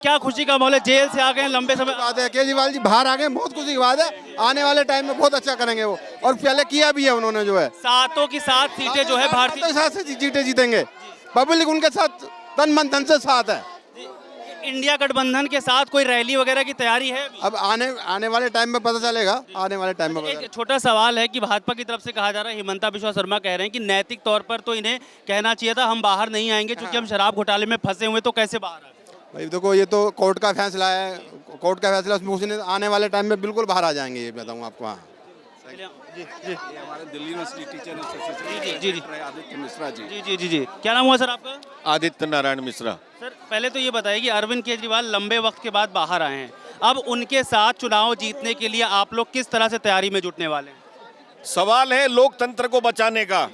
क्या खुशी का माहौल है, जेल से आ गए हैं लंबे समय। बात है केजरीवाल जी बाहर आ गए, बहुत खुशी की बात है। आने वाले टाइम में बहुत अच्छा करेंगे वो, और पहले किया भी है उन्होंने जो है। सातों की सात सीटें जो है भारतीय सातों साथ से जीते जीतेंगे, पब्लिक उनके साथ तन मन धन से साथ है। इंडिया गठबंधन के साथ कोई रैली वगैरह की तैयारी है अभी? अब आने वाले टाइम में पता चलेगा, आने वाले टाइम में पता एक छोटा सवाल है कि भाजपा की तरफ से कहा जा रहा है, हिमंता बिश्वा शर्मा कह रहे हैं कि नैतिक तौर पर तो इन्हें कहना चाहिए था हम बाहर नहीं आएंगे क्योंकि हम शराब घोटाले में फंसे हुए, तो कैसे बाहर आए? भाई देखो, ये तो कोर्ट का फैसला है, कोर्ट का फैसला उसमें उसने आने वाले टाइम में बिल्कुल बाहर आ जाएंगे, ये बताऊँ आपको। हाँ जी जी हमारे दिल्ली यूनिवर्सिटी टीचर एसोसिएशन जी जी जी आदित्य मिश्रा जी। जी जी जी जी क्या नाम हुआ सर आपका? आदित्य नारायण मिश्रा। सर पहले तो ये बताइए कि अरविंद केजरीवाल लंबे वक्त के बाद बाहर आए हैं, अब उनके साथ चुनाव जीतने के लिए आप लोग किस तरह से तैयारी में जुटने वाले हैं? सवाल है लोकतंत्र को बचाने का,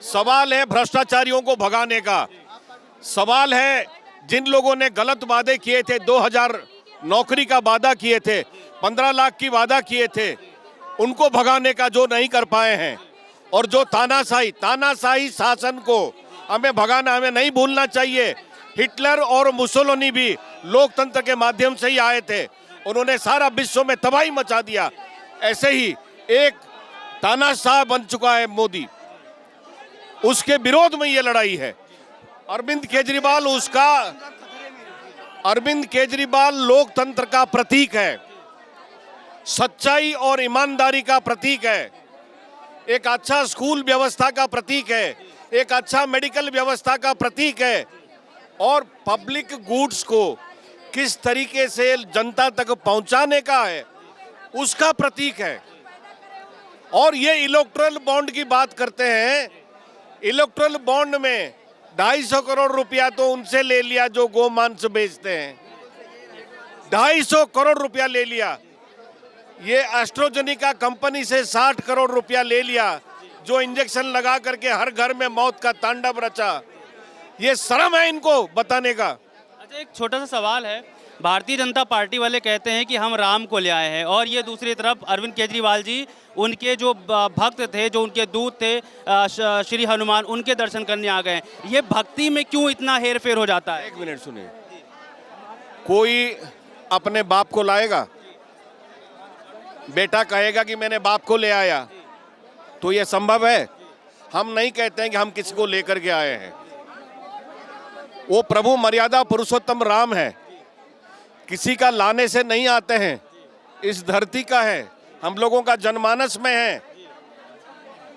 सवाल है भ्रष्टाचारियों को भगाने का, सवाल है जिन लोगों ने गलत वादे किए थे, 2000 नौकरी का वादा किए थे, 15 लाख की वादा किए थे, उनको भगाने का, जो नहीं कर पाए हैं। और जो तानाशाही शासन को हमें भगाना, हमें नहीं भूलना चाहिए। हिटलर और मुसोलिनी भी लोकतंत्र के माध्यम से ही आए थे, उन्होंने सारा विश्व में तबाही मचा दिया। ऐसे ही एक तानाशाह बन चुका है मोदी, उसके विरोध में ये लड़ाई है। अरविंद केजरीवाल लोकतंत्र का प्रतीक है, सच्चाई और ईमानदारी का प्रतीक है, एक अच्छा स्कूल व्यवस्था का प्रतीक है, एक अच्छा मेडिकल व्यवस्था का प्रतीक है, और पब्लिक गुड्स को किस तरीके से जनता तक पहुंचाने का है उसका प्रतीक है। और ये इलेक्टोरल बॉन्ड की बात करते हैं, इलेक्टोरल बॉन्ड में 250 करोड़ रुपया तो उनसे ले लिया जो गोमांस बेचते हैं, 250 करोड़ रुपया ले लिया। ये एस्ट्रोजेनिका कंपनी से 60 करोड़ रुपया ले लिया, जो इंजेक्शन लगा करके हर घर में मौत का तांडव रचा। ये शर्म है इनको बताने का। अच्छा, एक छोटा सा सवाल है, भारतीय जनता पार्टी वाले कहते हैं कि हम राम को ले आए हैं, और ये दूसरी तरफ अरविंद केजरीवाल जी उनके जो भक्त थे, जो उनके दूत थे, श्री हनुमान, उनके दर्शन करने आ गए हैं। ये भक्ति में क्यों इतना हेर फेर हो जाता है? एक मिनट सुनिए, कोई अपने बाप को लाएगा, बेटा कहेगा कि मैंने बाप को ले आया, तो यह संभव है? हम नहीं कहते हैं कि हम किसी को लेकर के आए हैं। वो प्रभु मर्यादा पुरुषोत्तम राम है, किसी का लाने से नहीं आते हैं, इस धरती का है, हम लोगों का जनमानस में है,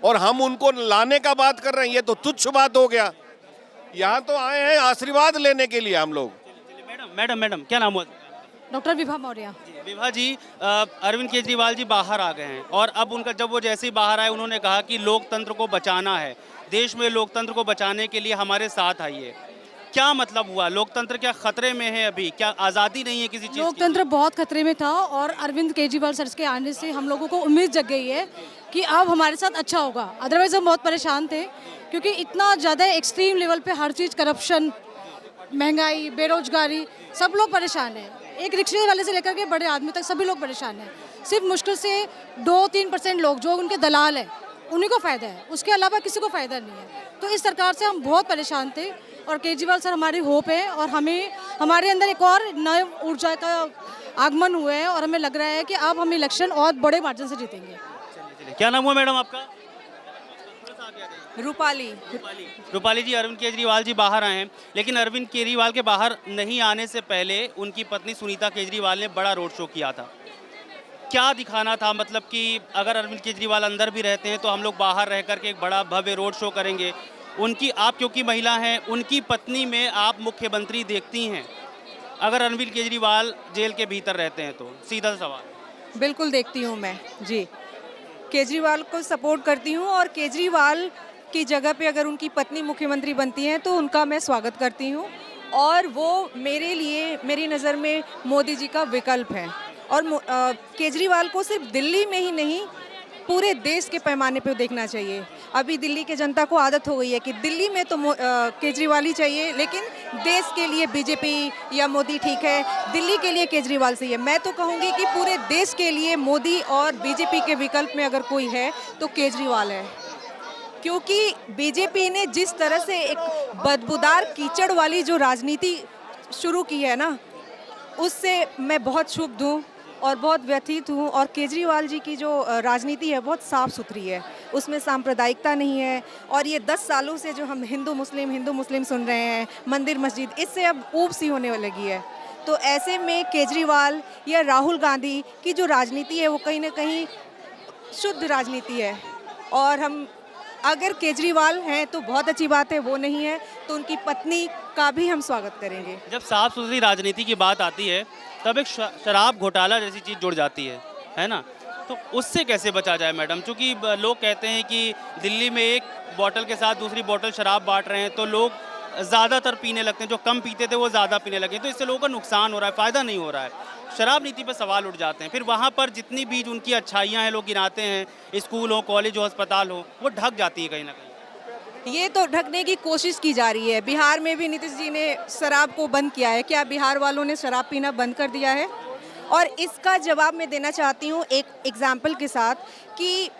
और हम उनको लाने का बात कर रहे हैं, ये तो तुच्छ बात हो गया। यहाँ तो आए हैं आशीर्वाद लेने के लिए हम लोग। मैडम क्या नाम हुआ? डॉक्टर विभा मौर्य। विभा जी, अरविंद केजरीवाल जी बाहर आ गए हैं, और अब उनका जब वो जैसे ही बाहर आए उन्होंने कहा कि लोकतंत्र को बचाना है, देश में लोकतंत्र को बचाने के लिए हमारे साथ आइए। क्या मतलब हुआ? लोकतंत्र क्या खतरे में है अभी? क्या आज़ादी नहीं है किसी चीज़ की? लोकतंत्र बहुत खतरे में था, और अरविंद केजरीवाल सर के आने से हम लोगों को उम्मीद जग गई है कि अब हमारे साथ अच्छा होगा। अदरवाइज हम बहुत परेशान थे, क्योंकि इतना ज़्यादा एक्सट्रीम लेवल पे हर चीज़, करप्शन, महंगाई, बेरोजगारी, सब लोग परेशान हैं। एक रिक्शे वाले से लेकर के बड़े आदमी तक सभी लोग परेशान हैं। सिर्फ मुश्किल से 2-3% लोग जो उनके दलाल हैं उन्हीं को फ़ायदा है, उसके अलावा किसी को फ़ायदा नहीं है। तो इस सरकार से हम बहुत परेशान थे, और केजरीवाल सर हमारी होप है, और हमारे अंदर एक और नए ऊर्जा का आगमन हुआ है, और हमें लग रहा है कि अब हम इलेक्शन और बड़े मार्जिन से जीतेंगे। क्या नाम हुआ मैडम आपका? रूपाली। रूपाली जी, अरविंद केजरीवाल जी बाहर आए हैं, लेकिन अरविंद केजरीवाल के बाहर नहीं आने से पहले उनकी पत्नी सुनीता केजरीवाल ने बड़ा रोड शो किया था। क्या दिखाना था? मतलब कि अगर अरविंद केजरीवाल अंदर भी रहते हैं तो हम लोग बाहर रह करके एक बड़ा भव्य रोड शो करेंगे। उनकी, आप क्योंकि महिला हैं, उनकी पत्नी में आप मुख्यमंत्री देखती हैं अगर अरविंद केजरीवाल जेल के भीतर रहते हैं तो? सीधा सवाल। बिल्कुल देखती हूँ मैं जी, केजरीवाल को सपोर्ट करती हूँ, और केजरीवाल की जगह पे अगर उनकी पत्नी मुख्यमंत्री बनती हैं तो उनका मैं स्वागत करती हूँ, और वो मेरे लिए, मेरी नज़र में मोदी जी का विकल्प है। और केजरीवाल को सिर्फ दिल्ली में ही नहीं, पूरे देश के पैमाने पे देखना चाहिए। अभी दिल्ली के जनता को आदत हो गई है कि दिल्ली में तो केजरीवाल ही चाहिए, लेकिन देश के लिए बीजेपी या मोदी ठीक है, दिल्ली के लिए केजरीवाल सही है। मैं तो कहूँगी कि पूरे देश के लिए मोदी और बीजेपी के विकल्प में अगर कोई है तो केजरीवाल है, क्योंकि बीजेपी ने जिस तरह से एक बदबूदार कीचड़ वाली जो राजनीति शुरू की है ना, उससे मैं बहुत क्षुब्ध हूँ और बहुत व्यथित हूँ। और केजरीवाल जी की जो राजनीति है बहुत साफ़ सुथरी है, उसमें सांप्रदायिकता नहीं है। और ये 10 सालों से जो हम हिंदू मुस्लिम सुन रहे हैं, मंदिर मस्जिद, इससे अब ऊब सी होने लगी है। तो ऐसे में केजरीवाल या राहुल गांधी की जो राजनीति है वो कहीं ना कहीं शुद्ध राजनीति है। और हम अगर केजरीवाल हैं तो बहुत अच्छी बात है, वो नहीं है तो उनकी पत्नी का भी हम स्वागत करेंगे। जब साफ सुथरी राजनीति की बात आती है तब एक शराब घोटाला जैसी चीज़ जुड़ जाती है ना? तो उससे कैसे बचा जाए मैडम? क्योंकि लोग कहते हैं कि दिल्ली में एक बोतल के साथ दूसरी बोतल शराब बांट रहे हैं तो लोग ज़्यादातर पीने लगते हैं, जो कम पीते थे वो ज़्यादा पीने लगे, तो इससे लोगों का नुकसान हो रहा है, फ़ायदा नहीं हो रहा है। शराब नीति पर सवाल उठ जाते हैं। फिर वहाँ पर जितनी भी उनकी अच्छाइयाँ हैं लोग गिनाते हैं, स्कूल हो, कॉलेज हो, अस्पताल हो, वो ढक जाती है कहीं ना कहीं। ये तो ढकने की कोशिश की जा रही है। बिहार में भी नीतीश जी ने शराब को बंद किया है। क्या बिहार वालों ने शराब पीना बंद कर दिया है? और इसका जवाब मैं देना चाहती हूँ एक एग्जाम्पल के साथ कि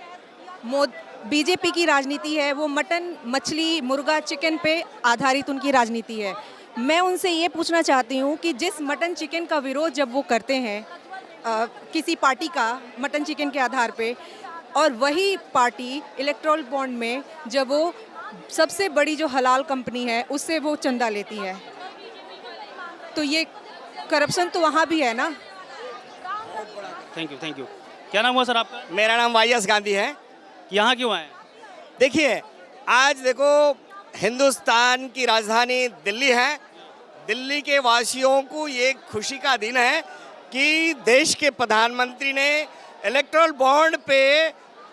बीजेपी की राजनीति है वो मटन, मछली, मुर्गा, चिकन पे आधारित उनकी राजनीति है। मैं उनसे ये पूछना चाहती हूँ कि जिस मटन चिकन का विरोध जब वो करते हैं किसी पार्टी का मटन चिकन के आधार पे, और वही पार्टी इलेक्टोरल बॉन्ड में जब वो सबसे बड़ी जो हलाल कंपनी है उससे वो चंदा लेती है, तो ये करप्शन तो वहाँ भी है ना। Thank you. क्या नाम हुआ सर आपका? मेरा नाम वाईएस गांधी है। यहाँ क्यों आए? देखिए, आज देखो हिंदुस्तान की राजधानी दिल्ली है। दिल्ली के वासियों को ये खुशी का दिन है कि देश के प्रधानमंत्री ने इलेक्टोरल बॉन्ड पे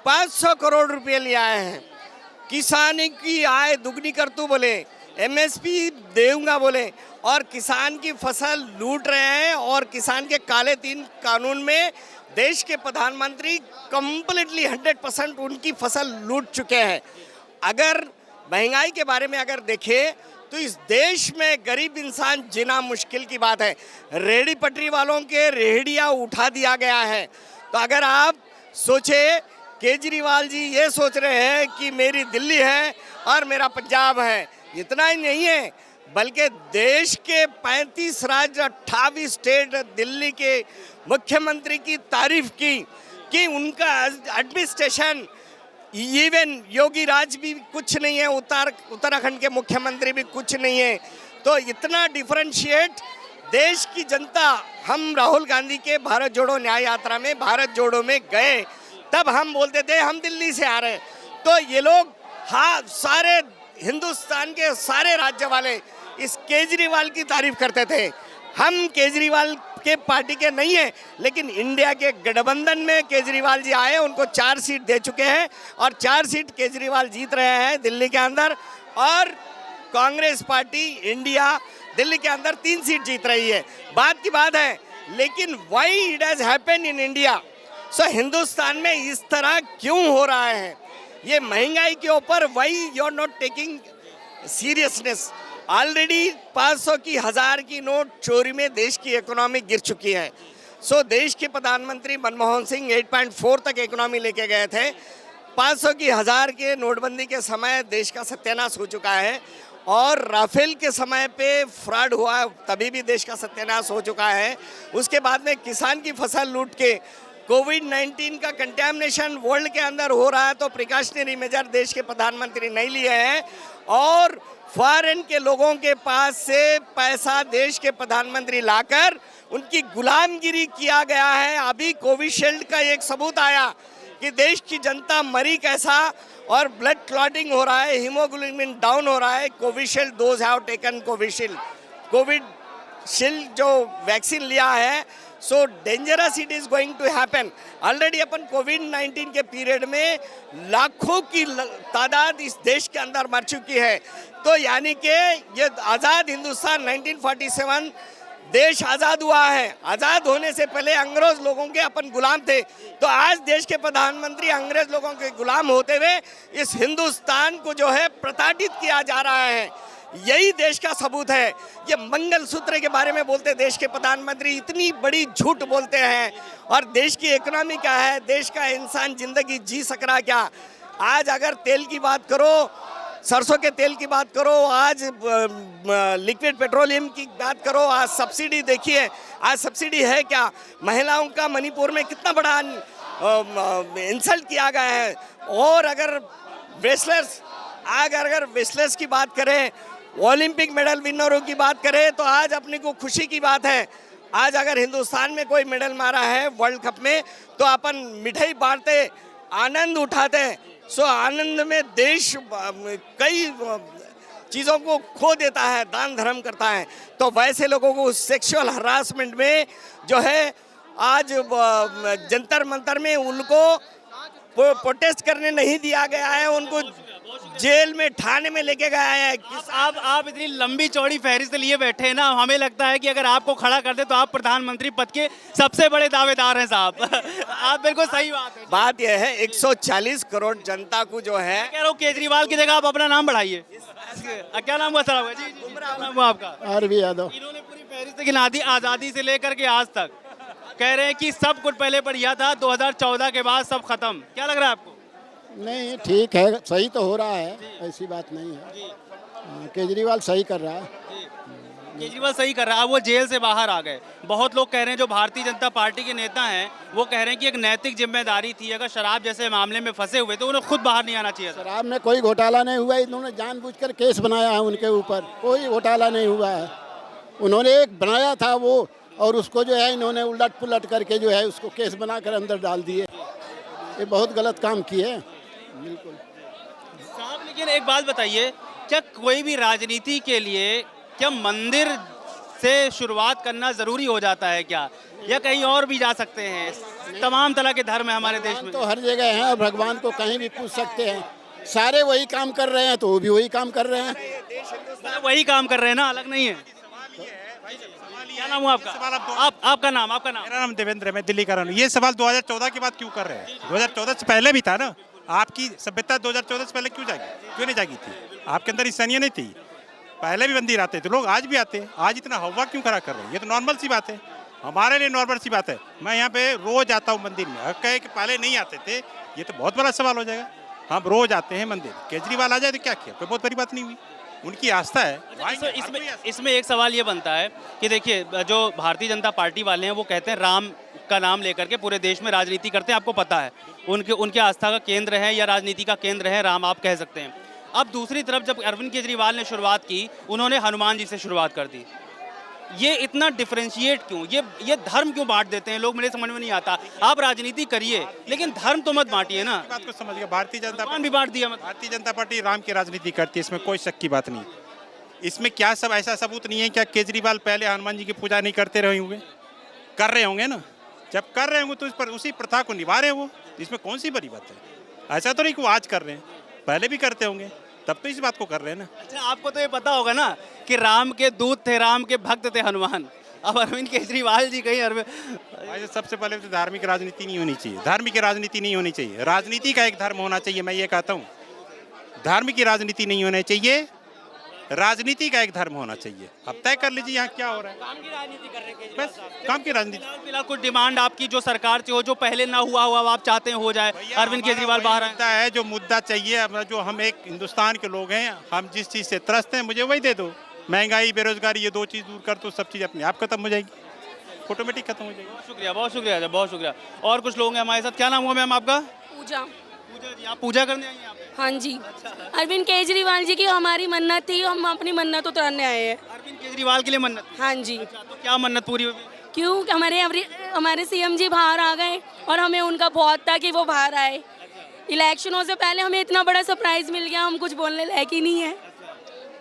500 करोड़ रुपए ले आए हैं। किसान की आय दुगनी कर तू बोले, एमएसपी देऊंगा बोले, और किसान की फसल लूट रहे हैं। और किसान के काले तीन कानून में देश के प्रधानमंत्री कंप्लीटली 100% उनकी फसल लूट चुके हैं। अगर महंगाई के बारे में अगर देखें तो इस देश में गरीब इंसान जीना मुश्किल की बात है। रेहड़ी पटरी वालों के रेहड़ियाँ उठा दिया गया है। तो अगर आप सोचे, केजरीवाल जी ये सोच रहे हैं कि मेरी दिल्ली है और मेरा पंजाब है, इतना ही नहीं है बल्कि देश के 35 राज्य 28 स्टेट दिल्ली के मुख्यमंत्री की तारीफ की कि उनका एडमिनिस्ट्रेशन, इवन योगी राज भी कुछ नहीं है, उत्तराखंड के मुख्यमंत्री भी कुछ नहीं है। तो इतना डिफरेंशिएट देश की जनता, हम राहुल गांधी के भारत जोड़ो न्याय यात्रा में, भारत जोड़ो में गए, तब हम बोलते थे हम दिल्ली से आ रहे हैं। तो ये लोग, हाँ, सारे हिंदुस्तान के सारे राज्य वाले इस केजरीवाल की तारीफ करते थे। हम केजरीवाल के पार्टी के नहीं है, लेकिन इंडिया के गठबंधन में केजरीवाल जी आए, उनको 4 सीट दे चुके हैं और 4 सीट केजरीवाल जीत रहे हैं दिल्ली के अंदर। और कांग्रेस पार्टी इंडिया दिल्ली के अंदर 3 सीट जीत रही है। बात की बात है, लेकिन why it has happened in India? So Hindustan में इस तरह क्यों हो रहा है? ये महंगाई के ऊपर why you are not taking seriousness? Already 500 की 1000 की नोट चोरी में देश की इकोनॉमी गिर चुकी है। सो देश के प्रधानमंत्री मनमोहन सिंह 8.4 तक इकोनॉमी लेके गए थे। 500 की 1000 के नोटबंदी के समय देश का सत्यानाश हो चुका है। और राफेल के समय पे फ्रॉड हुआ, तभी भी देश का सत्यानाश हो चुका है। उसके बाद में किसान की फसल लूट के कोविड-19 का कंटेमिनेशन वर्ल्ड के अंदर हो रहा है, तो प्रिकॉशनरी मेजर देश के प्रधानमंत्री नहीं लिए हैं। और फॉरेन के लोगों के पास से पैसा देश के प्रधानमंत्री लाकर उनकी गुलामगिरी किया गया है। अभी कोविशील्ड का एक सबूत आया कि देश की जनता मरी कैसा, और ब्लड क्लॉटिंग हो रहा है, हीमोग्लोबिन डाउन हो रहा है। Covishield, those have taken Covishield, Covishield जो वैक्सीन लिया है, so dangerous it is going to happen. Already अपन कोविड-19 के पीरियड में लाखों की तादाद इस देश के अंदर मर चुकी है। तो यानी कि ये आज़ाद हिंदुस्तान 1947 देश आज़ाद हुआ है। आज़ाद होने से पहले अंग्रेज लोगों के अपन गुलाम थे। तो आज देश के प्रधानमंत्री अंग्रेज लोगों के गुलाम होते हुए इस हिंदुस्तान को जो है प्रताड़ित किया जा रहा है। यही देश का सबूत है। ये मंगलसूत्र के बारे में बोलते देश के प्रधानमंत्री इतनी बड़ी झूठ बोलते हैं। और देश की इकोनॉमी क्या है, देश का इंसान जिंदगी जी सक रहा क्या? आज अगर तेल की बात करो सरसों के तेल की बात करो, आज लिक्विड पेट्रोलियम की बात करो, आज सब्सिडी देखिए, आज सब्सिडी है क्या? महिलाओं का मणिपुर में कितना बड़ा इंसल्ट किया गया है। और अगर रेसलर्स की बात करें, ओलंपिक मेडल विनरों की बात करें, तो आज अपने को खुशी की बात है। आज अगर हिंदुस्तान में कोई मेडल मारा है वर्ल्ड कप में, तो अपन मिठाई बांटते, आनंद उठाते। सो आनंद में देश कई चीज़ों को खो देता है, दान धर्म करता है। तो वैसे लोगों को सेक्सुअल हरासमेंट में जो है, आज जंतर मंतर में उनको प्रोटेस्ट करने नहीं दिया गया है, उनको जेल में थाने में लेके गया है। आप इतनी लंबी चौड़ी फहरिस्त लिए बैठे हैं ना, हमें लगता है कि अगर आपको खड़ा कर दे तो आप प्रधानमंत्री पद के सबसे बड़े दावेदार हैं साहब। आप बिल्कुल सही बात है। बात यह है 140 करोड़ जनता को जो है, कह रहा हूँ केजरीवाल की जगह आप अपना नाम बढ़ाइए। क्या नाम हुआ सर? जी जी, क्या नाम हुआ आपका? आरवी यादव। इन्होंने पूरी फहरिस्त गिना दी, आज़ादी से लेकर के आज तक। कह रहे हैं कि सब कुछ पहले बढ़िया था, 2014 के बाद सब खत्म। क्या लग रहा है आपको? नहीं, ठीक है, सही तो हो रहा है, ऐसी बात नहीं है। केजरीवाल सही कर रहा है। केजरीवाल सही कर रहा है। वो जेल से बाहर आ गए। बहुत लोग कह रहे हैं, जो भारतीय जनता पार्टी के नेता हैं, वो कह रहे हैं कि एक नैतिक जिम्मेदारी थी, अगर शराब जैसे मामले में फंसे हुए तो उन्हें खुद बाहर नहीं आना चाहिए था। शराब में कोई घोटाला नहीं हुआ, इन्होंने जानबूझकर केस बनाया है उनके ऊपर, कोई घोटाला नहीं हुआ है। उन्होंने एक बनाया था वो, और उसको जो है इन्होंने उलट पुलट करके जो है उसको केस बनाकर अंदर डाल दिए। ये बहुत गलत काम किए। बिल्कुल साहब, लेकिन एक बात बताइए, क्या कोई भी राजनीति के लिए क्या मंदिर से शुरुआत करना जरूरी हो जाता है क्या, या कहीं और भी जा सकते हैं? तमाम तरह के धर्म है हमारे देश में। तो हर जगह हैं, और भगवान को कहीं भी पूछ सकते हैं। सारे वही काम कर रहे हैं तो वो भी वही काम कर रहे हैं। मतलब वही काम कर रहे हैं ना, अलग नहीं है। क्या नाम हुआ आपका? आपका नाम? मेरा नाम देवेंद्र है, मैं दिल्ली का रहूँ। ये सवाल 2014 के बाद क्यों कर रहे हैं? 2014 से पहले भी था ना। आपकी सभ्यता 2014 से पहले क्यों नहीं जागी थी? आपके अंदर इंसानियत नहीं थी? पहले भी मंदिर आते थे लोग, आज भी आते हैं। आज इतना हवा क्यों खड़ा कर रहे हैं? ये तो नॉर्मल सी बात है, हमारे लिए नॉर्मल सी बात है। मैं यहाँ पे रोज आता हूँ मंदिर में, कहे कि पहले नहीं आते थे, ये तो बहुत बड़ा सवाल हो जाएगा। हम रोज आते हैं मंदिर, केजरीवाल आ जाए तो क्या किया? कोई बहुत बड़ी बात नहीं हुई, उनकी आस्था है। इसमें एक सवाल ये बनता है कि देखिए, जो भारतीय जनता पार्टी वाले हैं वो कहते हैं राम का नाम लेकर के पूरे देश में राजनीति करते हैं, आपको पता है। उनके आस्था का केंद्र है या राजनीति का केंद्र है राम, आप कह सकते हैं। अब दूसरी तरफ जब अरविंद केजरीवाल ने शुरुआत की, उन्होंने हनुमान जी से शुरुआत कर दी। ये इतना डिफरेंशिएट क्यों? ये धर्म क्यों बांट देते हैं लोग? मेरे समझ में नहीं आता। आप राजनीति करिए, लेकिन धर्म तो मत बांटिए ना। बात को समझिए, भारतीय जनता भी बांट दिया मतलब। भारतीय जनता पार्टी राम की राजनीति करती है, इसमें कोई शक की बात नहीं। इसमें क्या सब ऐसा सबूत नहीं है क्या केजरीवाल पहले हनुमान जी की पूजा नहीं करते रहे होंगे? कर रहे होंगे ना। जब कर रहे होंगे तो इस पर उसी प्रथा को निभा रहे हैं वो, इसमें कौन सी बड़ी बात है? ऐसा तो नहीं कि वो आज कर रहे हैं, पहले भी करते होंगे, तब तो इस बात को कर रहे हैं ना। अच्छा, आपको तो ये पता होगा ना कि राम के दूत थे, राम के भक्त थे हनुमान। अब अरविंद केजरीवाल जी कहीं भाई, सबसे पहले तो धार्मिक राजनीति नहीं होनी चाहिए। धार्मिक राजनीति नहीं होनी चाहिए, राजनीति का एक धर्म होना चाहिए। मैं ये कहता हूँ, धार्मिक की राजनीति नहीं होनी चाहिए, राजनीति का एक धर्म होना चाहिए। अब तय कर लीजिए यहाँ क्या हो रहा है। काम की राजनीति कर रहे हैं, बस काम की राजनीति। फिलहाल कुछ डिमांड आपकी जो सरकार से हो, जो पहले ना हुआ आप चाहते हैं हो जाए, अरविंद केजरीवाल बाहर मुद्दा है, जो मुद्दा चाहिए, जो हम एक हिंदुस्तान के लोग हैं, हम जिस चीज़ से त्रस्त हैं, मुझे वही दे दो। महंगाई, बेरोजगारी, ये दो चीज़ दूर कर तो सब चीज़ अपने आप खत्म हो जाएगी, ऑटोमेटिक खत्म हो जाएगी। बहुत शुक्रिया, बहुत शुक्रिया, बहुत शुक्रिया। और कुछ लोग हैं हमारे साथ। क्या नाम हुआ मैम आपका? पूजा। पूजा जी, आप पूजा करने आई हैं यहाँ पे? हाँ जी, अरविंद केजरीवाल जी की हमारी मन्नत थी, हम अपनी मन्नत उतारने आए हैं। अरविंद केजरीवाल के लिए मन्नत? हाँ जी। अच्छा, तो क्या मन्नत पूरी हुई? क्यों? हमारे सीएम जी बाहर आ गए और हमें उनका बहुत था कि वो बाहर आए। इलेक्शनों से पहले हमें इतना बड़ा सरप्राइज मिल गया, हम कुछ बोलने लायक ही नहीं है।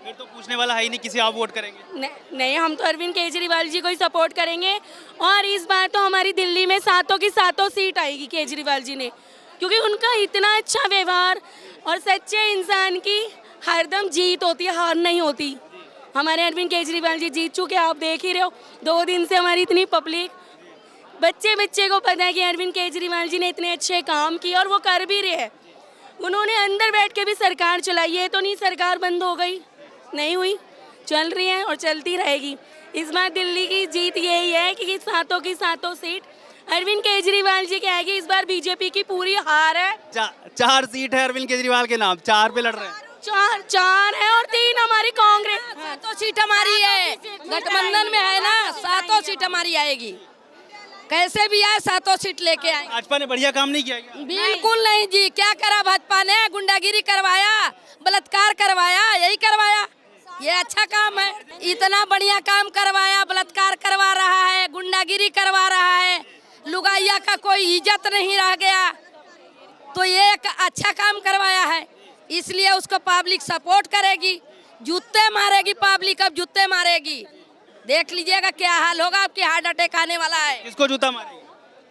फिर तो पूछने वाला है ही नहीं, किसी आप वोट करेंगे? नहीं, हम तो अरविंद केजरीवाल जी को ही सपोर्ट करेंगे। और इस बार तो हमारी दिल्ली में 7 की 7 सीट आएगी केजरीवाल जी ने, क्योंकि उनका इतना अच्छा व्यवहार और सच्चे इंसान की हरदम जीत होती है, हार नहीं होती। हमारे अरविंद केजरीवाल जी जीत चुके, आप देख ही रहे हो। 2 दिन से हमारी इतनी पब्लिक, बच्चे को पता है कि अरविंद केजरीवाल जी ने इतने अच्छे काम किए और वो कर भी रहे हैं। उन्होंने अंदर बैठ के भी सरकार चलाई है, तो नहीं सरकार बंद हो गई, नहीं हुई, चल रही है और चलती रहेगी। इस बार दिल्ली की जीत यही है कि 7 की 7 सीट अरविंद केजरीवाल जी की आएगी। इस बार बीजेपी की पूरी हार है। 4 सीट है अरविंद केजरीवाल के नाम, 4 पे लड़ रहे हैं। चार है और 3 हमारी कांग्रेस। 7 सीट हमारी है, गठबंधन में है ना, 7 सीट हमारी आएगी। कैसे भी आए 7 सीट लेके आए। भाजपा ने बढ़िया काम नहीं किया क्या? बिल्कुल नहीं जी, क्या करा भाजपा ने? गुंडागिरी करवाया, बलात्कार करवाया, यही करवाया। ये अच्छा काम है, इतना बढ़िया काम करवाया, बलात्कार करवा रहा है, गुंडागिरी करवा रहा है, लुगाइया का कोई इज्जत नहीं रह गया, तो ये एक अच्छा काम करवाया है, इसलिए उसको पब्लिक सपोर्ट करेगी। जूते मारेगी पब्लिक, अब जूते मारेगी, देख लीजिएगा क्या हाल होगा, आपकी हार्ट अटैक आने वाला है। किसको जूता मारेगी?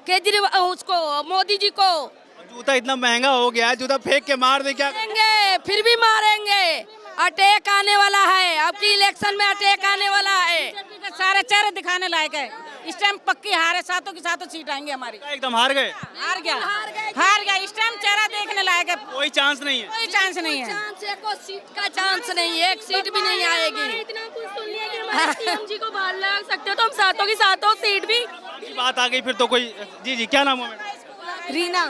केजरीवाल, उसको, मोदी जी को। जूता इतना महंगा हो गया है, जूता फेंक के मार दे क्या? मारेंगे, फिर भी मारेंगे, अटैक आने वाला है, आपकी इलेक्शन में अटैक आने वाला है। सारे चेहरे दिखाने लायक है, इस टाइम पक्की हार है, 7 की 7 सीट आएंगी हमारी। एकदम हार गए, हार गया, इस टाइम चेहरा देखने लायक है, कोई चांस नहीं है। कोई चांस नहीं है। सीट का चांस नहीं है, एक सीट भी नहीं आएगी। इतना कुछ सुन लिया कि हमारे सीएम जी को बाहर ला सकते हो, तो हम 7 की 7 सीट भी। बात आ गई फिर तो कोई। जी जी, क्या नाम है मैडम? रीना।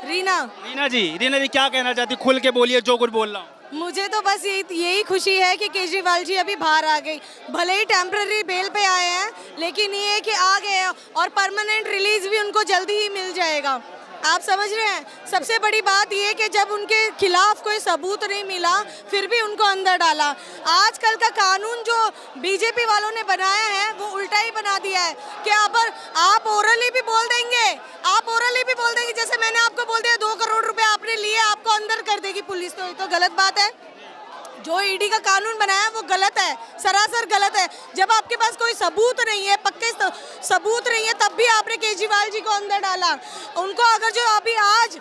रीना जी क्या कहना चाहती? खुल के बोलिए जो कुछ बोल रहा हूँ। मुझे तो बस यही खुशी है कि केजरीवाल जी अभी बाहर आ गई, भले ही टेम्पररी बेल पे आए हैं, लेकिन ये है कि आ गए हैं और परमानेंट रिलीज भी उनको जल्दी ही मिल जाएगा। आप समझ रहे हैं? सबसे बड़ी बात ये कि जब उनके खिलाफ कोई सबूत नहीं मिला, फिर भी उनको अंदर डाला। आजकल का कानून जो बीजेपी वालों ने बनाया है वो उल्टा ही बना दिया है कि आप ओरली भी बोल देंगे, जैसे मैंने आपको बोल दिया 2 करोड़ रुपए आपने लिए, आपको अंदर कर देगी पुलिस, तो ये तो गलत बात है। जो ईडी का कानून बनाया है वो गलत है, सरासर गलत है। जब आपके पास कोई सबूत नहीं है, पक्के सबूत नहीं है, तब भी आपने केजरीवाल जी को अंदर डाला। उनको अगर जो अभी आज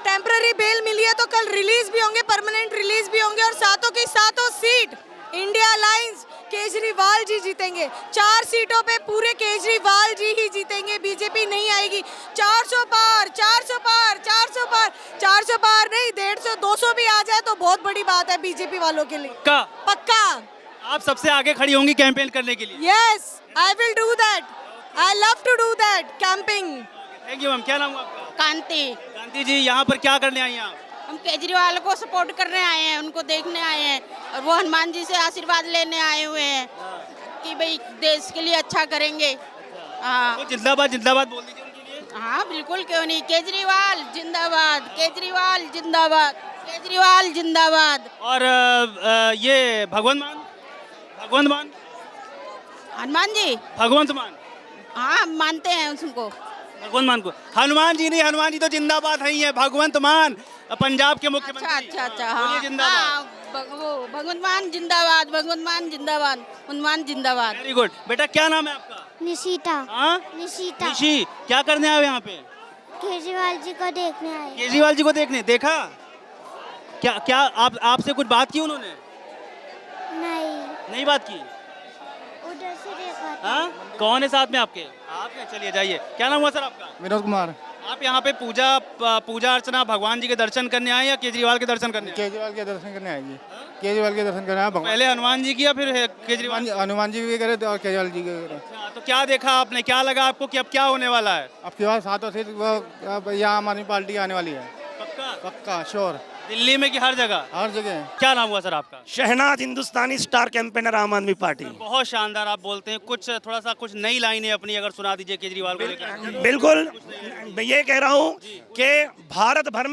टेम्पररी बेल मिली है तो कल रिलीज भी होंगे, परमानेंट रिलीज भी होंगे, और 7 की 7 seat India alliance Kejriwal ji जीतेंगे। 4 सीटों पे पूरे केजरीवाल जी ही जीतेंगे, बीजेपी नहीं आएगी। 400 पार, 400 पार, 400 पार, 400 पार नहीं, 150, 200 भी आ जाए तो बहुत बड़ी बात है बीजेपी वालों के लिए। पक्का आप सबसे आगे खड़ी होंगी कैंपेन करने के लिए? Yes, I will do that, I love to do that camping. Thank you ma'am. क्या नाम है आपका? कांति जी, यहाँ पर क्या करने आई हैं आप? हम केजरीवाल को सपोर्ट करने आए हैं, उनको देखने आए हैं, और वो हनुमान जी से आशीर्वाद लेने आए हुए हैं कि भाई देश के लिए अच्छा करेंगे। हाँ, तो जिंदाबाद जिंदाबाद बोल दीजिए उनके लिए। हाँ बिल्कुल, क्यों नहीं, केजरीवाल जिंदाबाद, केजरीवाल जिंदाबाद, केजरीवाल जिंदाबाद। और ये भगवंत मान हनुमान जी, हाँ मानते हैं उनको। भगवंत मान को, हनुमान जी तो जिंदाबाद ही है। भगवंत मान पंजाब के मुख्यमंत्री। अच्छा, बोलिए हाँ, जिंदाबाद। वो भगवंत मान जिंदाबाद, हनुमान जिंदाबाद। Very good. बेटा क्या नाम है आपका? निशिता। हाँ, निशी। क्या करने आए हो यहाँ पे? केजरीवाल जी को देखने आए। केजरीवाल जी को देखने। देखा क्या आपसे कुछ बात की उन्होंने? नहीं बात की। उधर से देखा था। हाँ, कौन है साथ में आपके? चलिए जाइए। क्या नाम हुआ सर आपका? विनोद कुमार। आप यहाँ पे पूजा अर्चना भगवान जी के दर्शन करने आए या केजरीवाल के दर्शन करने? केजरीवाल के दर्शन करने आएंगे। केजरीवाल के दर्शन करने आए। पहले हनुमान जी की या फिर केजरीवाल? हनुमान जी भी करे और केजरीवाल जी के करे। अच्छा, तो क्या देखा आपने, क्या लगा आपको कि अब क्या होने वाला है? अब के बाद 7 सीट यहाँ आम आदमी पार्टी आने वाली है। पक्का श्योर। दिल्ली में कि हर जगह? हर जगह। क्या नाम हुआ सर आपका? शहनाज हिंदुस्तानी, स्टार कैंपेनर आम आदमी पार्टी। बहुत शानदार आप बोलते हैं, कुछ नई लाइनें अपनी अगर सुना दीजिए केजरीवाल को लेकर। बिल्कुल, मैं ये कह रहा हूँ कि भारत भर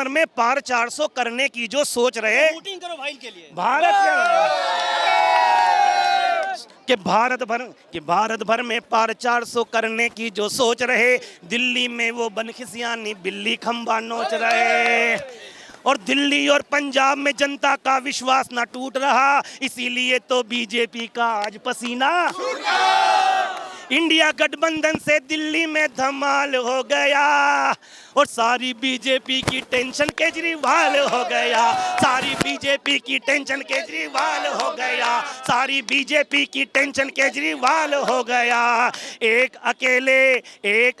में पार 400 करने की जो सोच रहे, वोटिंग करो भाई के लिए। भारत भर में पार 400 करने की जो सोच रहे, दिल्ली में वो बनखिसियानी बिल्ली खंबा नोच रहे, और दिल्ली और पंजाब में जनता का विश्वास ना टूट रहा, इसीलिए तो बीजेपी का आज पसीना। इंडिया गठबंधन से दिल्ली में धमाल हो गया, और सारी बीजेपी की टेंशन केजरीवाल हो गया, सारी बीजेपी की टेंशन केजरीवाल हो गया, सारी बीजेपी की टेंशन केजरीवाल हो गया। एक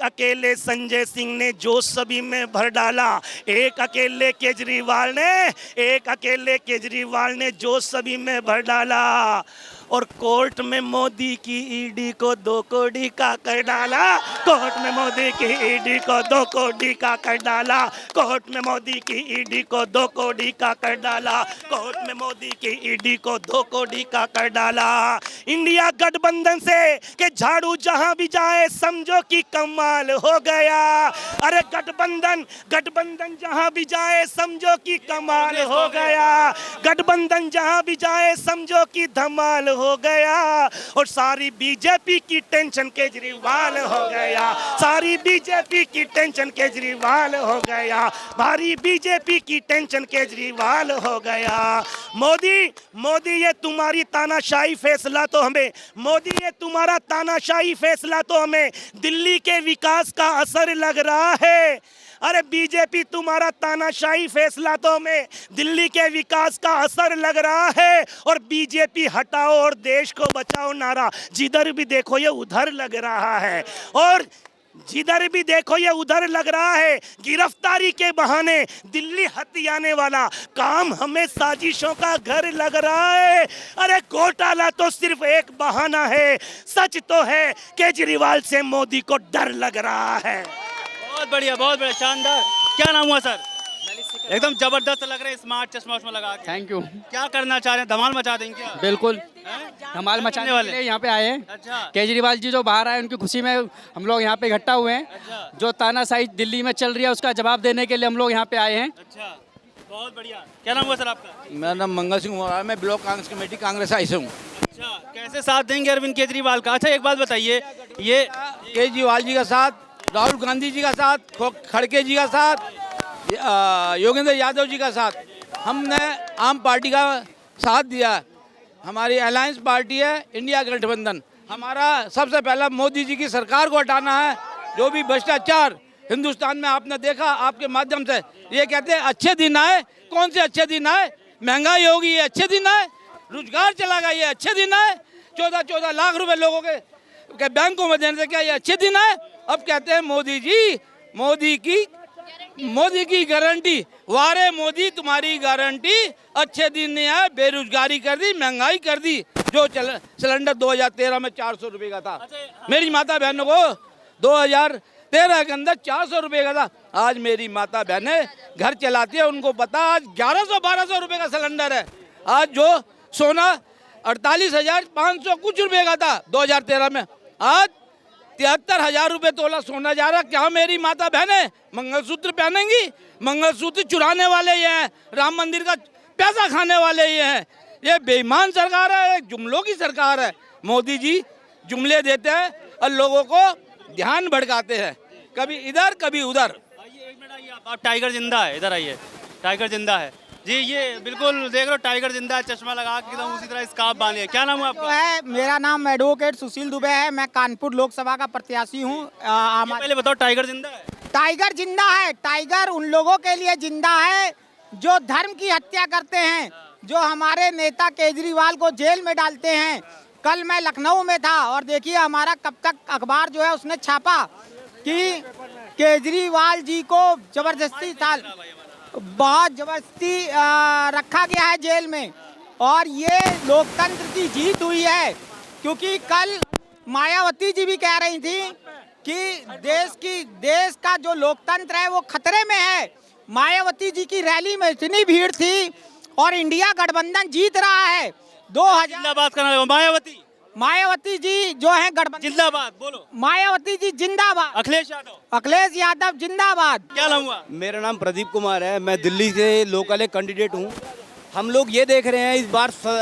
अकेले संजय सिंह ने जोश सभी में भर डाला, एक अकेले केजरीवाल ने जोश सभी में भर डाला, और कोर्ट में मोदी की ईडी को 2 करोड़ का कर डाला, कोर्ट में मोदी की ईडी को 2 करोड़ का कर डाला, कोर्ट में मोदी की ईडी को 2 करोड़ का कर डाला, कोर्ट में मोदी की ईडी को 2 करोड़ का कर डाला। इंडिया गठबंधन से के झाड़ू जहां भी जाए समझो कि कमाल हो गया। अरे गठबंधन जहां भी जाए समझो कि कमाल हो गया, गठबंधन जहां भी जाए समझो कि धमाल हो गया। और सारी बीजेपी की टेंशन केजरीवाल हो गया, सारी बीजेपी की टेंशन केजरीवाल हो गया, भारी बीजेपी की टेंशन केजरीवाल हो गया। मोदी ये तुम्हारी तानाशाही फैसला तो हमें, मोदी ये तुम्हारा तानाशाही फैसला तो हमें दिल्ली के विकास का असर लग रहा है। अरे बीजेपी तुम्हारा तानाशाही फैसला तो हमें दिल्ली के विकास का असर लग रहा है। और बीजेपी हटाओ और देश को बचाओ नारा जिधर भी देखो ये उधर लग रहा है, और जिधर भी देखो ये उधर लग रहा है। गिरफ्तारी के बहाने दिल्ली हथियाने वाला काम हमें साजिशों का घर लग रहा है। अरे घोटाला तो सिर्फ एक बहाना है, सच तो है केजरीवाल से मोदी को डर लग रहा है। बहुत बढ़िया, शानदार। क्या नाम हुआ सर? एकदम जबरदस्त लग रहे हैं, स्मार्ट चश्मा उश्मा लगा के। Thank you. क्या करना चाह रहे हैं, धमाल मचा देंगे क्या? बिल्कुल हैं? धमाल मचाने वाले? के लिए यहाँ पे आए हैं। अच्छा। केजरीवाल जी जो बाहर आए उनकी खुशी में हम लोग यहाँ पे इकट्ठा हुए हैं। अच्छा। जो तानाशाही दिल्ली में चल रही है उसका जवाब देने के लिए हम लोग यहाँ पे आए हैं। अच्छा, बहुत बढ़िया। क्या नाम हुआ सर आपका? मेरा नाम मंगल सिंह है, मैं ब्लॉक कांग्रेस कमेटी कांग्रेस आई से हूँ। अच्छा, कैसे साथ देंगे अरविंद केजरीवाल का? अच्छा, एक बात बताइए, ये केजरीवाल जी का साथ, राहुल गांधी जी का साथ, खड़गे जी का साथ, योगेंद्र यादव जी का साथ, हमने आम पार्टी का साथ दिया। हमारी अलायंस पार्टी है इंडिया गठबंधन। हमारा सबसे पहला मोदी जी की सरकार को हटाना है। जो भी भ्रष्टाचार हिंदुस्तान में आपने देखा, आपके माध्यम से ये कहते हैं अच्छे दिन आए। कौन से अच्छे दिन आए? महंगाई होगी ये अच्छे दिन आए, रोजगार चला गया ये अच्छे दिन आए, 14-14 लाख रुपए लोगों के बैंकों में देने से क्या ये अच्छे दिन आए? अब कहते हैं मोदी जी, मोदी की गारंटी, वारे मोदी तुम्हारी गारंटी, अच्छे दिन नहीं आए, बेरोजगारी कर दी, महंगाई कर दी। जो सिलेंडर 2013 में 400 रुपये का था, मेरी माता बहनों को 2013 के अंदर 400 रुपये का था। आज मेरी माता बहनें घर चलाती है, उनको पता आज 1100-1200 रुपये का सिलेंडर है। आज जो सोना 48,500 कुछ रुपये का था 2013 में, आज 73,000 रुपये तोला सोना जा रहा। क्या मेरी माता बहनें मंगलसूत्र पहनेंगी? मंगलसूत्र चुराने वाले ये हैं, राम मंदिर का पैसा खाने वाले ये हैं। ये बेईमान सरकार है, एक जुमलों की सरकार है। मोदी जी जुमले देते हैं और लोगों को ध्यान भड़काते हैं, कभी इधर कभी उधर। आइए, एक मिनट आइए, आप टाइगर जिंदा है, इधर आइए। टाइगर जिंदा है जी, ये बिल्कुल देख रहे हो, टाइगर जिंदा है, चश्मा लगा के एकदम उसी तरह स्कार्फ बांधे। क्या नाम है आपका? है मेरा नाम एडवोकेट सुशील दुबे है, मैं कानपुर लोकसभा का प्रत्याशी हूँ। पहले बताओ, टाइगर जिंदा है? टाइगर जिंदा है। टाइगर उन लोगों के लिए जिंदा है जो धर्म की हत्या करते हैं, जो हमारे नेता केजरीवाल को जेल में डालते हैं। कल मैं लखनऊ में था और देखिए हमारा कब तक अखबार जो है उसने छापा कि केजरीवाल जी को जबरदस्ती बहुत जबरदस्ती रखा गया है जेल में। और ये लोकतंत्र की जीत हुई है, क्योंकि कल मायावती जी भी कह रही थी कि देश का जो लोकतंत्र है वो खतरे में है। मायावती जी की रैली में इतनी भीड़ थी और इंडिया गठबंधन जीत रहा है। 2000 जिंदाबाद करना मायावती जी जो है गठबंधन जिंदाबाद, बोलो। मायावती जी जिंदाबाद। अखिलेश यादव जिंदाबाद। क्या नाम हुआ? मेरा नाम प्रदीप कुमार है, मैं दिल्ली से लोकल एक कैंडिडेट हूँ। हम लोग ये देख रहे हैं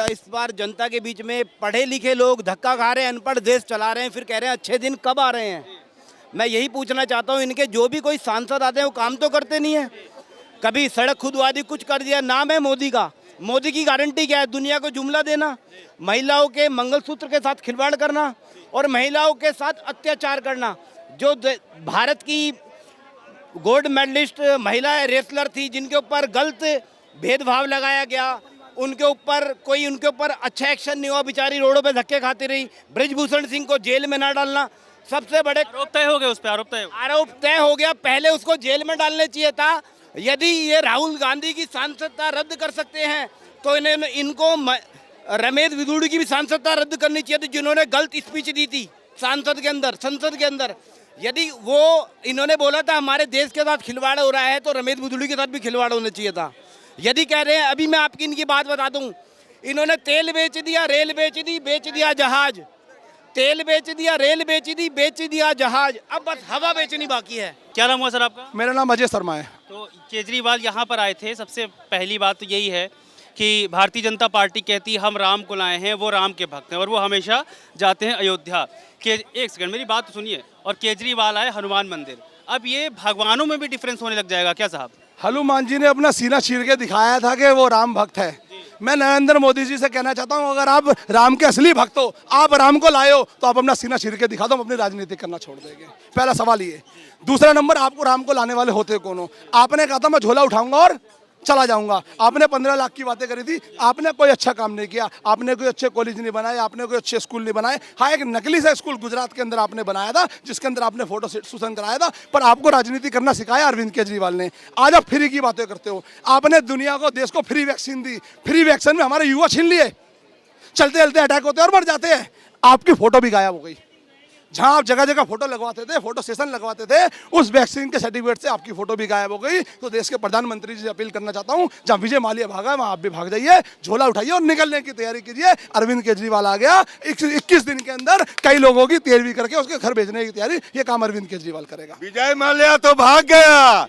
इस बार जनता के बीच में पढ़े लिखे लोग धक्का खा रहे हैं, अनपढ़ देश चला रहे हैं, फिर कह रहे हैं अच्छे दिन कब आ रहे हैं। मैं यही पूछना चाहता हूँ, इनके जो भी कोई सांसद आते हैं वो काम तो करते नहीं है। कभी सड़क खुदवा दी, कुछ कर दिया, नाम है मोदी का। मोदी की गारंटी क्या है? दुनिया को जुमला देना, महिलाओं के मंगलसूत्र के साथ खिलवाड़ करना और महिलाओं के साथ अत्याचार करना। जो भारत की गोल्ड मेडलिस्ट महिला रेसलर थी, जिनके ऊपर गलत भेदभाव लगाया गया, उनके ऊपर अच्छा एक्शन नहीं हुआ, बेचारी रोडों पे धक्के खाती रही। ब्रिजभूषण सिंह को जेल में ना डालना, सबसे बड़े आरोप तय हो गए, उस पर आरोप तय हो गया। पहले उसको जेल में डालने चाहिए था। यदि ये राहुल गांधी की सांसदता रद्द कर सकते हैं तो इनको रमेश विदुड़ी की भी सांसदता रद्द करनी चाहिए थी, जिन्होंने गलत स्पीच दी थी संसद के अंदर। यदि वो इन्होंने बोला था हमारे देश के साथ खिलवाड़ हो रहा है, तो रमेश विदुड़ी के साथ भी खिलवाड़ होना चाहिए था। यदि कह रहे हैं, अभी मैं आपकी इनकी बात बता दूं, इन्होंने तेल बेच दिया, रेल बेच दी, बेच दिया जहाज, तेल बेच दिया, रेल बेच दी, बेच दिया जहाज, अब बस हवा बेचनी बाकी है। क्या नाम हुआ सर आपका? मेरा नाम अजय शर्मा है। तो केजरीवाल यहाँ पर आए थे, सबसे पहली बात तो यही है कि भारतीय जनता पार्टी कहती है हम राम को लाए हैं, वो राम के भक्त हैं और वो हमेशा जाते हैं अयोध्या। एक सेकंड मेरी बात तो सुनिए। और केजरीवाल आए हनुमान मंदिर, अब ये भगवानों में भी डिफरेंस होने लग जाएगा क्या साहब? हनुमान जी ने अपना सीना चीर के दिखाया था कि वो राम भक्त है। मैं नरेंद्र मोदी जी से कहना चाहता हूं, अगर आप राम के असली भक्त हो, आप राम को लाए हो, तो आप अपना सीना चीर के दिखा दो, हम अपनी राजनीति करना छोड़ देंगे। पहला सवाल ये। दूसरा नंबर, आपको राम को लाने वाले होते कौन हो? आपने कहा था मैं झोला उठाऊंगा और चला जाऊंगा। आपने 15 लाख की बातें करी थी, आपने कोई अच्छा काम नहीं किया, आपने कोई अच्छे कॉलेज नहीं बनाए, आपने कोई अच्छे स्कूल नहीं बनाए। हाँ, एक नकली सा स्कूल गुजरात के अंदर आपने बनाया था, जिसके अंदर आपने फोटो सेशन कराया था, पर आपको राजनीति करना सिखाया अरविंद केजरीवाल ने। आज आप फ्री की बातें करते हो। आपने दुनिया को, देश को फ्री वैक्सीन दी, फ्री वैक्सीन में हमारे युवा छीन लिए, चलते चलते अटैक होते हैं और मर जाते हैं। आपकी फोटो भी गायब हो गई। जहां आप जगह जगह फोटो लगवाते थे, फोटो सेशन लगवाते थे, उस वैक्सीन के सर्टिफिकेट से आपकी फोटो भी गायब हो गई। तो देश के प्रधानमंत्री जी से अपील करना चाहता हूं, जहां विजय माल्या भागा है वहां आप भी भाग जाइए, झोला उठाइए और निकलने की तैयारी कीजिए। अरविंद केजरीवाल आ गया, 21 दिन के अंदर कई लोगों की तेरहवीं करके उसके घर भेजने की तैयारी, ये काम अरविंद केजरीवाल करेगा। विजय माल्या तो भाग गया,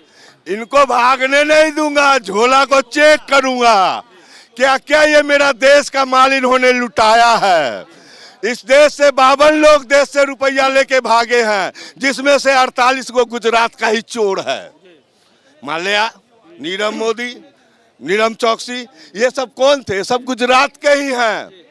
इनको भागने नहीं दूंगा, झोला को चेक करूंगा क्या क्या ये मेरा देश का माल इन्होंने लुटाया है। इस देश से 52 लोग देश से रुपया लेके भागे हैं, जिसमें से 48 को गुजरात का ही चोर है। माल्या, नीरव मोदी, नीरव चौकसी, ये सब कौन थे? सब गुजरात के ही हैं।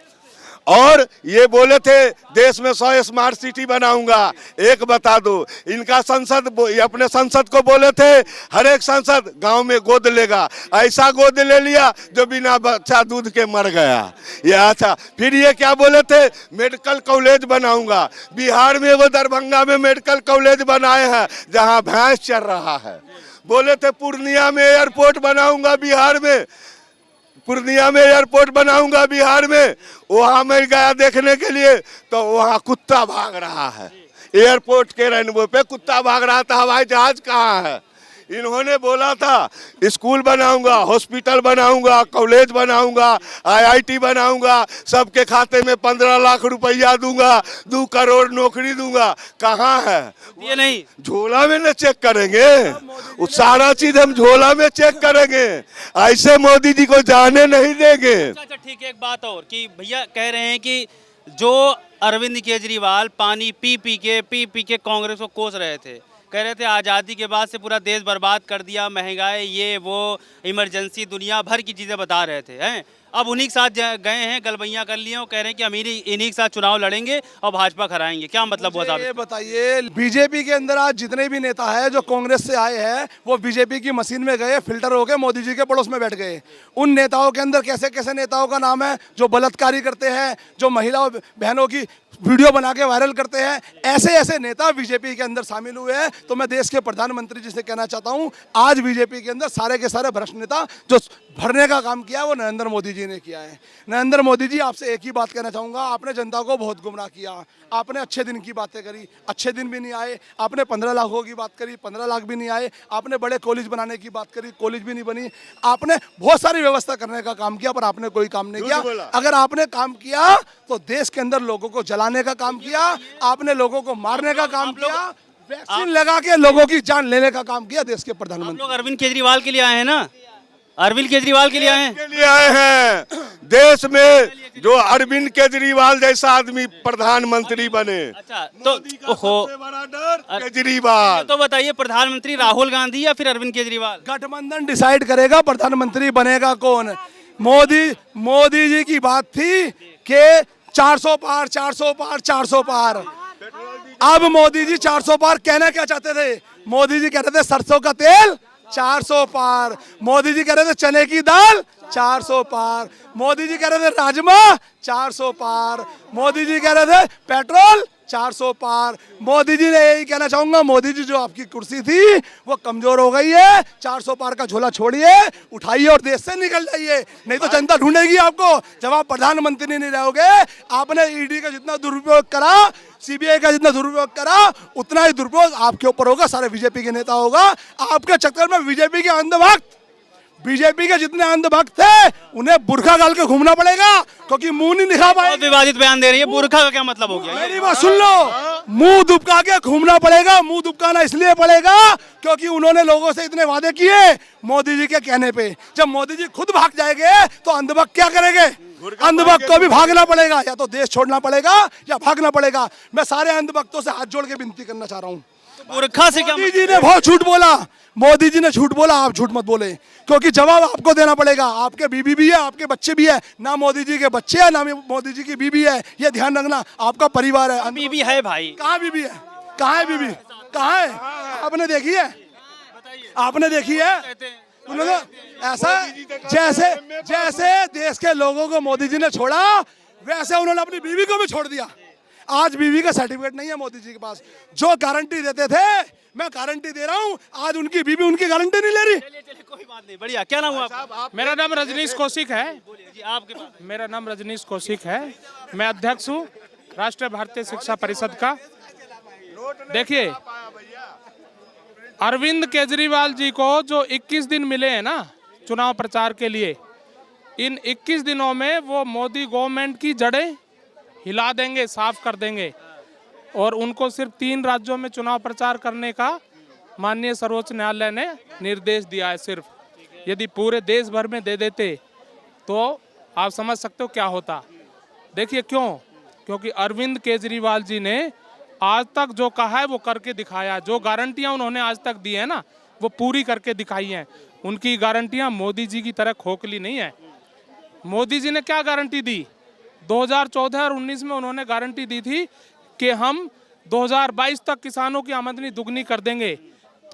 और ये बोले थे देश में 100 स्मार्ट सिटी बनाऊंगा। एक बता दो, इनका संसद, ये अपने संसद को बोले थे हर एक सांसद गांव में गोद लेगा, ऐसा गोद ले लिया जो बिना बच्चा दूध के मर गया। ये अच्छा, फिर ये क्या बोले थे, मेडिकल कॉलेज बनाऊंगा। बिहार में वो दरभंगा में मेडिकल कॉलेज बनाए हैं जहां भैंस चर रहा है। बोले थे पूर्णिया में एयरपोर्ट बनाऊंगा, बिहार में पूर्णिया में एयरपोर्ट बनाऊंगा बिहार में। वहां मैं गया देखने के लिए, तो वहां कुत्ता भाग रहा है। एयरपोर्ट के रनवे पे कुत्ता भाग रहा था, हवाई जहाज कहाँ है? इन्होंने बोला था स्कूल बनाऊंगा, हॉस्पिटल बनाऊंगा, कॉलेज बनाऊंगा, IIT बनाऊंगा, सबके खाते में 15 लाख रुपया दूंगा, 2 करोड़ नौकरी दूंगा। कहाँ है? ये नहीं, झोला में न चेक करेंगे, वो सारा चीज हम झोला में चेक करेंगे, ऐसे मोदी जी को जाने नहीं देंगे। अच्छा ठीक है, एक बात और कि भैया कह रहे हैं कि जो अरविंद केजरीवाल पानी पी पी के कांग्रेस को कोस रहे थे, कह रहे थे आज़ादी के बाद से पूरा देश बर्बाद कर दिया, महंगाई, ये वो, इमरजेंसी, दुनिया भर की चीज़ें बता रहे थे हैं। अब उन्हीं के साथ गए हैं, गलबैयाँ कर लिए, वो कह रहे हैं कि हम इन्हीं के साथ चुनाव लड़ेंगे और भाजपा खराएंगे। क्या मतलब हुआ साहब? ये बताइए, बीजेपी के अंदर आज जितने भी नेता हैं जो कांग्रेस से आए हैं, वो बीजेपी की मशीन में गए, फिल्टर होके मोदी जी के पड़ोस में बैठ गए। उन नेताओं के अंदर कैसे कैसे नेताओं का नाम है जो बलात्कारी करते हैं, जो महिलाओं बहनों की वीडियो बना के वायरल करते हैं, ऐसे ऐसे नेता बीजेपी के अंदर शामिल हुए हैं। तो मैं देश के प्रधानमंत्री जी से कहना चाहता हूं, आज बीजेपी के अंदर सारे के सारे भ्रष्ट नेता जो भरने का काम किया है वो नरेंद्र मोदी जी ने किया है। नरेंद्र मोदी जी, आपसे एक ही बात कहना चाहूँगा, आपने जनता को बहुत गुमराह किया। आपने अच्छे दिन की बातें करी, अच्छे दिन भी नहीं आए। आपने 15 लाखों की बात करी, 15 लाख भी नहीं आए। आपने बड़े कॉलेज बनाने की बात करी, कॉलेज भी नहीं बनी। आपने बहुत सारी व्यवस्था करने का काम किया, पर आपने कोई काम नहीं किया। अगर आपने काम किया तो देश के अंदर लोगों को जलाने का काम किया, आपने लोगों को मारने का काम किया, वैक्सीन लगा के लोगों की जान लेने का काम किया देश के प्रधानमंत्री। लोग अरविंद केजरीवाल के लिए आए हैं ना, अरविंद केजरीवाल के लिए आए हैं, के लिए आए हैं। देश में जो अरविंद केजरीवाल जैसा आदमी प्रधानमंत्री बने। अच्छा, तो सबसे बड़ा डर केजरीवाल। तो बताइए, प्रधानमंत्री राहुल गांधी या फिर अरविंद केजरीवाल? गठबंधन डिसाइड करेगा प्रधानमंत्री बनेगा कौन। मोदी जी की बात थी कि 400 पार 400 पार 400 पार। अब मोदी जी 400 पार कहना क्या चाहते थे? मोदी जी कह रहे थे सरसों का तेल 400 पार। मोदी जी कह रहे थे चने की दाल 400 पार। मोदी जी कह रहे थे राजमा 400 पार। मोदी जी कह रहे थे पेट्रोल 400 पार। मोदी जी ने यही कहना चाहूंगा, मोदी जी जो आपकी कुर्सी थी वो कमजोर हो गई है, 400 पार का झोला छोड़िए, उठाइए और देश से निकल जाइए, नहीं तो जनता ढूंढेगी आपको। जब आप प्रधानमंत्री नहीं रहोगे, आपने ईडी का जितना दुरुपयोग करा, सीबीआई का जितना दुरुपयोग करा, उतना ही दुरुपयोग आपके ऊपर होगा, सारे बीजेपी के नेता होगा। आपके चक्कर में बीजेपी के अंधभक्त, बीजेपी के जितने अंधभक्त थे उन्हें बुरखा डाल के घूमना पड़ेगा, क्योंकि मुंह नहीं दिखा पाए। बहुत विवादित बयान दे रही है, बुरखा का क्या मतलब हो गया? मेरी बात सुन लो, मुंह दुबका के घूमना पड़ेगा। मुंह दुबकाना इसलिए पड़ेगा क्योंकि उन्होंने लोगों से इतने वादे किए मोदी जी के कहने पे। जब मोदी जी खुद भाग जाएंगे तो अंधभक्त क्या करेंगे? अंधभक्त को भी भागना पड़ेगा, या तो देश छोड़ना पड़ेगा या भागना पड़ेगा। मैं सारे अंधभक्तों से हाथ जोड़ के विनती करना चाह रहा हूँ, बुरखा से क्या मोदी जी ने बहुत झूठ बोला, मोदी जी ने झूठ बोला, आप झूठ मत बोले, क्योंकि जवाब आपको देना पड़ेगा। आपके बीबी भी है, आपके बच्चे भी है, ना मोदी जी के बच्चे है ना मोदी जी की बीबी है, ये ध्यान रखना। आपका परिवार है, बीबी है भाई, कहाँ बीबी है? कहाँ है बीबी? कहाँ है? आपने देखी है? आपने देखी है? उन्होंने ऐसा जैसे जैसे देश के लोगों को मोदी जी ने छोड़ा, वैसे उन्होंने अपनी बीवी को भी छोड़ दिया। आज बीवी का सर्टिफिकेट नहीं है मोदी जी के पास। जो गारंटी देते थे, मैं गारंटी दे रहा हूँ, आज उनकी बीवी उनकी गारंटी नहीं ले रही। कोई बात नहीं, बढ़िया। क्या नाम हुआ आपका? मेरा नाम रजनीश कौशिक है। जी, आपके पास? मेरा नाम रजनीश कौशिक है, मैं अध्यक्ष हूँ राष्ट्रीय भारतीय शिक्षा परिषद का। देखिए, अरविंद केजरीवाल जी को जो 21 दिन मिले हैं ना चुनाव प्रचार के लिए, इन 21 दिनों में वो मोदी गवर्नमेंट की जड़ें हिला देंगे, साफ कर देंगे। और उनको सिर्फ 3 राज्यों में चुनाव प्रचार करने का माननीय सर्वोच्च न्यायालय ने निर्देश दिया है सिर्फ। यदि पूरे देश भर में दे देते तो आप समझ सकते हो क्या होता। देखिए क्यों? क्योंकि अरविंद केजरीवाल जी ने आज तक जो कहा है वो करके दिखाया। जो गारंटियां उन्होंने आज तक दी है ना, वो पूरी करके दिखाई हैं। उनकी गारंटियां मोदी जी की तरह खोखली नहीं है। मोदी जी ने क्या गारंटी दी? 2014 और 19 में उन्होंने गारंटी दी थी कि हम 2022 तक किसानों की आमदनी दुगनी कर देंगे।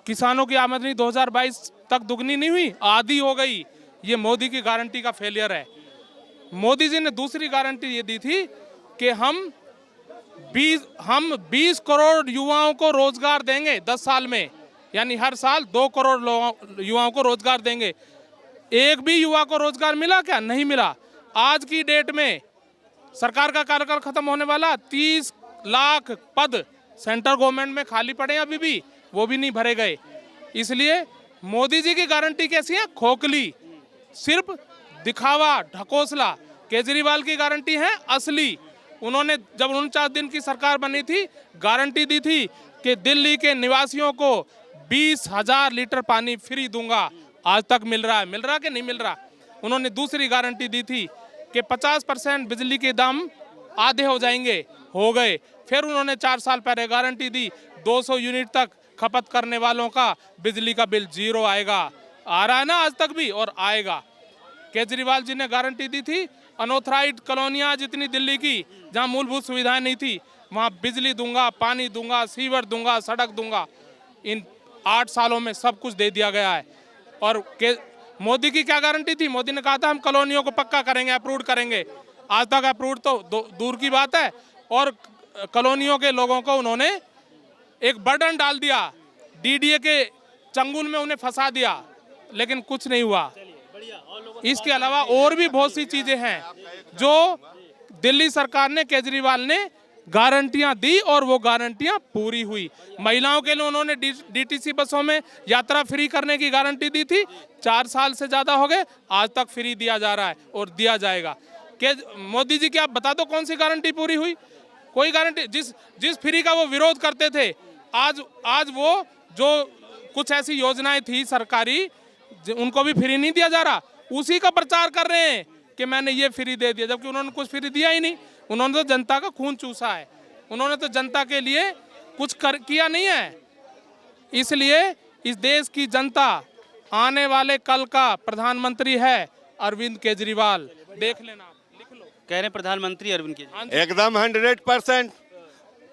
किसानों की आमदनी 2022 तक दुगनी नहीं हुई, आधी हो गई। ये मोदी की गारंटी का फेलियर है। मोदी जी ने दूसरी गारंटी ये दी थी कि हम 20 करोड़ युवाओं को रोजगार देंगे 10 साल में, यानी हर साल 2 करोड़ युवाओं को रोजगार देंगे। एक भी युवा को रोजगार मिला क्या? नहीं मिला। आज की डेट में सरकार का कार्यकाल खत्म होने वाला, 30 लाख पद सेंट्रल गवर्नमेंट में खाली पड़े हैं अभी भी, वो भी नहीं भरे गए। इसलिए मोदी जी की गारंटी कैसी है? खोखली, सिर्फ दिखावा, ढकोसला। केजरीवाल की गारंटी है असली। उन्होंने जब 49 दिन की सरकार बनी थी, गारंटी दी थी कि दिल्ली के निवासियों को 20,000 लीटर पानी फ्री दूंगा। आज तक मिल रहा है? मिल रहा कि नहीं मिल रहा? उन्होंने दूसरी गारंटी दी थी कि 50% बिजली के दाम आधे हो जाएंगे, हो गए। फिर उन्होंने 4 साल पहले गारंटी दी 200 यूनिट तक खपत करने वालों का बिजली का बिल 0 आएगा। आ रहा है ना आज तक भी, और आएगा। केजरीवाल जी ने गारंटी दी थी अनऑथराइज्ड कॉलोनियां जितनी दिल्ली की, जहां मूलभूत सुविधाएं नहीं थी, वहां बिजली दूंगा, पानी दूंगा, सीवर दूंगा, सड़क दूंगा। इन 8 सालों में सब कुछ दे दिया गया है। और मोदी की क्या गारंटी थी? मोदी ने कहा था हम कॉलोनियों को पक्का करेंगे, अप्रूव करेंगे। आज तक अप्रूव तो दूर की बात है। और कॉलोनियों के लोगों को उन्होंने एक बर्डन डाल दिया, डीडीए के चंगुल में उन्हें फंसा दिया, लेकिन कुछ नहीं हुआ। इसके अलावा और भी बहुत सी चीजें हैं जो दिल्ली सरकार ने, केजरीवाल ने गारंटियां दी और वो गारंटियां पूरी हुई। महिलाओं के लिए उन्होंने डीटीसी बसों में यात्रा फ्री करने की गारंटी दी थी। 4 साल से ज्यादा हो गए, आज तक फ्री दिया जा रहा है और दिया जाएगा। मोदी जी की आप बता दो कौन सी गारंटी पूरी हुई? कोई गारंटी। जिस फ्री का वो विरोध करते थे, आज वो जो कुछ ऐसी योजनाएं थी सरकारी, उनको भी फ्री नहीं दिया जा रहा। उसी का प्रचार कर रहे हैं कि मैंने ये फ्री दे दिया, जबकि उन्होंने कुछ फ्री दिया ही नहीं। उन्होंने तो जनता का खून चूसा है, उन्होंने तो जनता के लिए कुछ किया नहीं है। इसलिए इस देश की जनता, आने वाले कल का प्रधानमंत्री है अरविंद केजरीवाल। देख लेना, लिख लो। कह रहे प्रधानमंत्री अरविंद केजरीवाल एकदम 100%।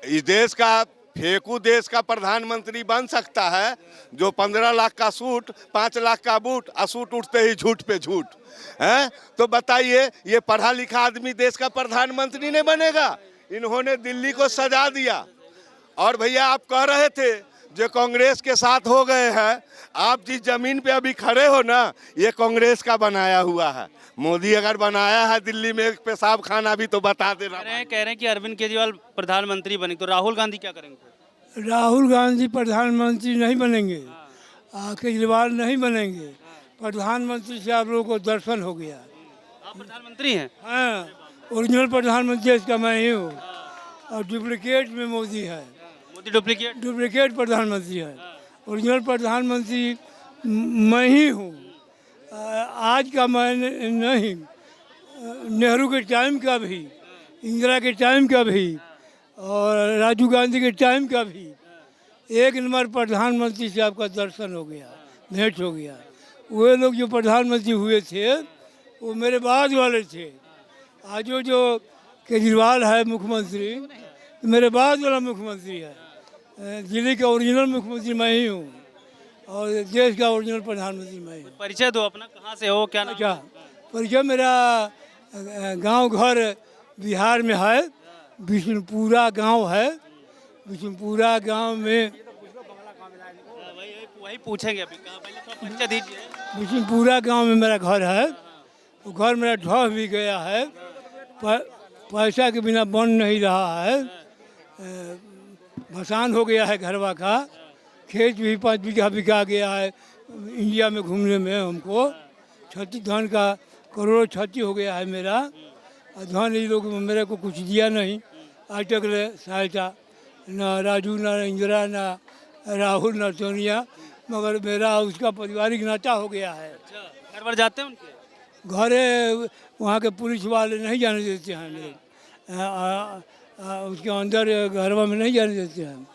इस देश का फेंकू देश का प्रधानमंत्री बन सकता है जो 15 लाख का सूट, 5 लाख का बूट, सूट उठते ही झूठ पे झूठ है। तो बताइए, ये पढ़ा लिखा आदमी देश का प्रधानमंत्री नहीं बनेगा? इन्होंने दिल्ली को सजा दिया। और भैया आप कह रहे थे जो कांग्रेस के साथ हो गए हैं, आप जिस जमीन पे अभी खड़े हो ना, ये कांग्रेस का बनाया हुआ है। मोदी अगर बनाया है दिल्ली में पेशाब खाना भी तो बता देना। कह रहे हैं कि अरविंद केजरीवाल प्रधानमंत्री बने, तो राहुल गांधी क्या करेंगे? राहुल गांधी प्रधानमंत्री नहीं बनेंगे, केजरीवाल नहीं बनेंगे। प्रधानमंत्री से आप लोगों को दर्शन हो गया। आप प्रधानमंत्री हैं? हाँ, ओरिजिनल प्रधानमंत्री इसका मैं ही हूँ, और डुप्लीकेट में मोदी है। मोदी डुप्लीकेट प्रधानमंत्री है। ओरिजिनल प्रधानमंत्री मैं ही हूँ। आज का मैं नहीं, नेहरू के टाइम का भी, इंदिरा के टाइम का भी, और राजीव गांधी के टाइम का भी। एक नंबर प्रधानमंत्री से आपका दर्शन हो गया, भेंट हो गया। वे लोग जो प्रधानमंत्री हुए थे वो मेरे बाद वाले थे। आज जो केजरीवाल है मुख्यमंत्री, मेरे बाद वाला मुख्यमंत्री है। दिल्ली का ओरिजिनल मुख्यमंत्री मैं ही हूँ, और देश का ओरिजिनल प्रधानमंत्री मैं ही हूँ। परिचय दो अपना, कहाँ से हो, क्या नाम? अच्छा, परिचय मेरा गांव घर बिहार में है, बिशनपुरा गांव है। बिशनपुरा गांव में वही पूछेंगे अभी, पहले थोड़ा परिचय दीजिए। बिशनपुरा गांव में मेरा घर है। वो घर मेरा ढह भी गया है, पैसा के बिना बन नहीं रहा है। भसान हो गया है घरवा का। खेत भी 5 बीघा बिका गया है इंडिया में घूमने में। हमको क्षति, धन का करोड़ों क्षति हो गया है मेरा। और धन ये लोग मेरे को कुछ दिया नहीं आज तक ले सहायता, ना राजू, ना इंदिरा, ना राहुल, ना सोनिया, मगर मेरा उसका पारिवारिक नाता हो गया है। घर पर जाते हैं उनके? घरे वहाँ के पुलिस वाले नहीं जाने देते हैं। उसके अंदर घरवा में नहीं जाने देते हैं।